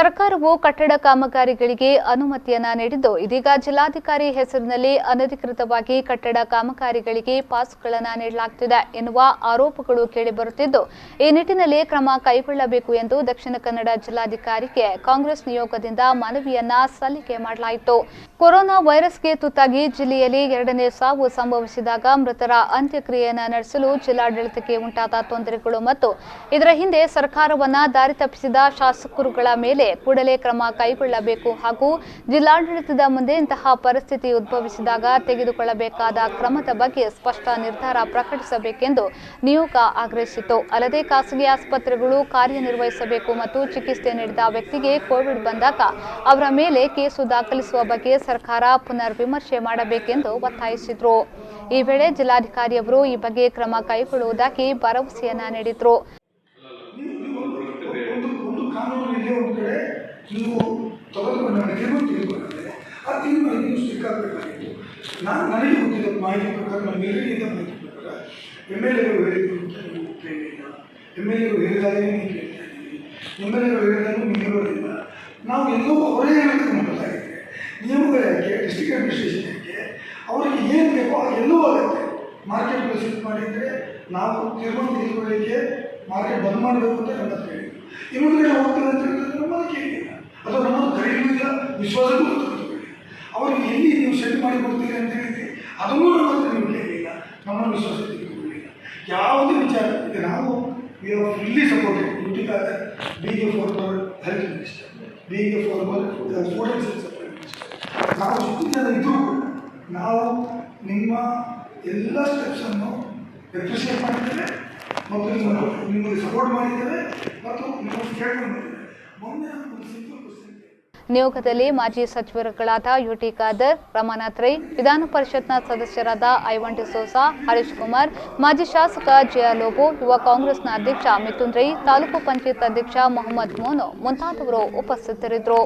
ಸರ್ಕಾರವು ಕಟ್ಟಡ ಕಾಮಗಾರಿಗಳಿಗೆ ಅನುಮತಿಯನ್ನ ನೀಡಿದ್ದು ಇದೀಗ ಜಿಲ್ಲಾಧಿಕಾರಿ ಹೆಸರಿನಲ್ಲಿ ಅನಧಿಕೃತವಾಗಿ ಕಟ್ಟಡ ಕಾಮಗಾರಿಗಳಿಗೆ ಪಾಸ್ಗಳನ್ನು ನೀಡಲಾಗುತ್ತಿದೆ ಎನ್ನುವ ಆರೋಪಗಳು ಕೇಳಿಬರುತ್ತಿದ್ದು ಈ ನಿಟ್ಟಿನಲ್ಲಿ ಕ್ರಮ ಕೈಗೊಳ್ಳಬೇಕು ಎಂದು ದಕ್ಷಿಣ ಕನ್ನಡ ಜಿಲ್ಲಾಧಿಕಾರಿಗೆ ಕಾಂಗ್ರೆಸ್ ನಿಯೋಗದಿಂದ ಮನವಿಯನ್ನ ಸಲ್ಲಿಕೆ ಮಾಡಲಾಯಿತು। ಕೊರೋನಾ ವೈರಸ್ಗೆ ತುತ್ತಾಗಿ ಜಿಲ್ಲೆಯಲ್ಲಿ ಎರಡನೇ ಸಾವು ಸಂಭವಿಸಿದಾಗ ಮೃತರ ಅಂತ್ಯಕ್ರಿಯೆಯನ್ನು ನಡೆಸಲು ಜಿಲ್ಲಾಡಳಿತಕ್ಕೆ ಉಂಟಾದ ತೊಂದರೆಗಳು ಮತ್ತು ಇದರ ಹಿಂದೆ ಸರ್ಕಾರವನ್ನ ದಾರಿ ತಪ್ಪಿಸಿದ ಶಾಸಕರುಗಳ ಮೇಲೆ ಕೂಡಲೇ ಕ್ರಮ ಕೈಗೊಳ್ಳಬೇಕು ಹಾಗೂ ಜಿಲ್ಲಾಡಳಿತದ ಮುಂದೆ ಇಂತಹ ಪರಿಸ್ಥಿತಿ ಉದ್ಭವಿಸಿದಾಗ ತೆಗೆದುಕೊಳ್ಳಬೇಕಾದ ಕ್ರಮದ ಬಗ್ಗೆ ಸ್ಪಷ್ಟ ನಿರ್ಧಾರ ಪ್ರಕಟಿಸಬೇಕೆಂದು ನಿಯೋಗ ಆಗ್ರಹಿಸಿತು। ಅಲ್ಲದೆ ಖಾಸಗಿ ಆಸ್ಪತ್ರೆಗಳು ಕಾರ್ಯನಿರ್ವಹಿಸಬೇಕು ಮತ್ತು ಚಿಕಿತ್ಸೆ ನೀಡಿದ ವ್ಯಕ್ತಿಗೆ ಕೋವಿಡ್ ಬಂದಾಗ ಅವರ ಮೇಲೆ ಕೇಸು ದಾಖಲಿಸುವ ಬಗ್ಗೆ ಸರ್ಕಾರ ಪುನರ್ ವಿಮರ್ಶೆ ಮಾಡಬೇಕೆಂದು ಒತ್ತಾಯಿಸಿದರು। ಈ ವೇಳೆ ಜಿಲ್ಲಾಧಿಕಾರಿಯವರು ಈ ಬಗ್ಗೆ ಕ್ರಮ ಕೈಗೊಳ್ಳುವುದಾಗಿ ಭರವಸೆಯನ್ನ ನೀಡಿದರು। ನಾವು ಎಲ್ಲೋ ಅವರೇ ನಿಯಮಗಳಕ್ಕೆ ಡಿಸ್ಟ್ರಿಕ್ಟ್ ಅಡ್ಮಿನಿಸ್ಟ್ರೇಷನ್ಗೆ ಅವರಿಗೆ ಏನು ಬೇಕೋ ಎಲ್ಲೂ ಆಗುತ್ತೆ। ಮಾರ್ಕೆಟ್ ವಿಸಿಟ್ ಮಾಡಿದರೆ ನಾವು ತೀರ್ಮಾನ ತೆಗೆದುಕೊಳ್ಳಲಿಕ್ಕೆ ಮಾರ್ಕೆಟ್ ಬಂದ್ ಮಾಡಬೇಕು ಅಂತ ನಮ್ಮ ಹತ್ರ ಹೇಳಿದ್ರು। ಇನ್ನೊಂದು ಕಡೆ ಹೋಗ್ತದೆ ಅಂತ ಹೇಳಿದ್ರೆ ನಮ್ಮನ್ನು ಕೇಳಿಲ್ಲ ಅಥವಾ ನಮ್ಮನ್ನು ಕರೆಯುವುದಿಲ್ಲ, ವಿಶ್ವಾಸಕ್ಕೂ ಗೊತ್ತಿಲ್ಲ। ಅವರಿಗೆ ಎಲ್ಲಿ ನೀವು ಸೆಟ್ ಮಾಡಿ ಕೊಡ್ತೀರಿ ಅಂತ ಹೇಳಿದ್ರಿ ಅದನ್ನೂ ನಮ್ಮ ಹತ್ರ ನೀವು ಕೇಳಲಿಲ್ಲ, ನಮ್ಮನ್ನು ವಿಶ್ವಾಸ ತೆಗೆದುಕೊಳ್ಳಲಿಲ್ಲ। ಯಾವುದೇ ವಿಚಾರ ಈಗ ನಾವು ಫುಲ್ಲಿ ಸಪೋರ್ಟೆಡ್ ಡ್ಯೂಟಿ ಬಿಗೆ ಫಾರ್ಮರ್ ಹೆಲ್ತ್ ಮಿನಿಸ್ಟರ್, ಬಿಗೆ former food and supply minister, ನಾವು ಎಷ್ಟು ಜನ ಇದ್ದರೂ ಕೂಡ ನಾವು ನಿಮ್ಮ ಎಲ್ಲ ಸ್ಟೆಪ್ಸನ್ನು ಅಪ್ರಿಷಿಯೇಟ್ ಮಾಡಿದ್ದೇವೆ ಮತ್ತು ನಿಮಗೆ ಸಪೋರ್ಟ್ ಮಾಡಿದ್ದೇವೆ ಮತ್ತು ನಿಮ್ಮನ್ನು ಕೇಳ್ಕೊಂಡಿದ್ದೇವೆ। ಮೊನ್ನೆ ಒಂದು ಸಿಂಪಲ್ ಕ್ವಶನ್ ನಿಯೋಗದಲ್ಲಿ ಮಾಜಿ ಸಚಿವರುಗಳಾದ ಯುಟಿ ಖಾದರ್, ರಮಾನಾಥ್ ರೈ, ವಿಧಾನ ಪರಿಷತ್ನ ಸದಸ್ಯರಾದ ಐವನ್ ಡಿಸೋಜಾ, ಹರೀಶ್ ಕುಮಾರ್, ಮಾಜಿ ಶಾಸಕ ಜೆಆರ್ ಲೋಬೋ, ಯುವ ಕಾಂಗ್ರೆಸ್ನ ಅಧ್ಯಕ್ಷ ಮಿಥುನ್ ರೈ, ತಾಲೂಕು ಪಂಚಾಯತ್ ಅಧ್ಯಕ್ಷ ಮೊಹಮ್ಮದ್ ಮೋನು ಮುಂತಾದವರು ಉಪಸ್ಥಿತರಿದ್ದರು।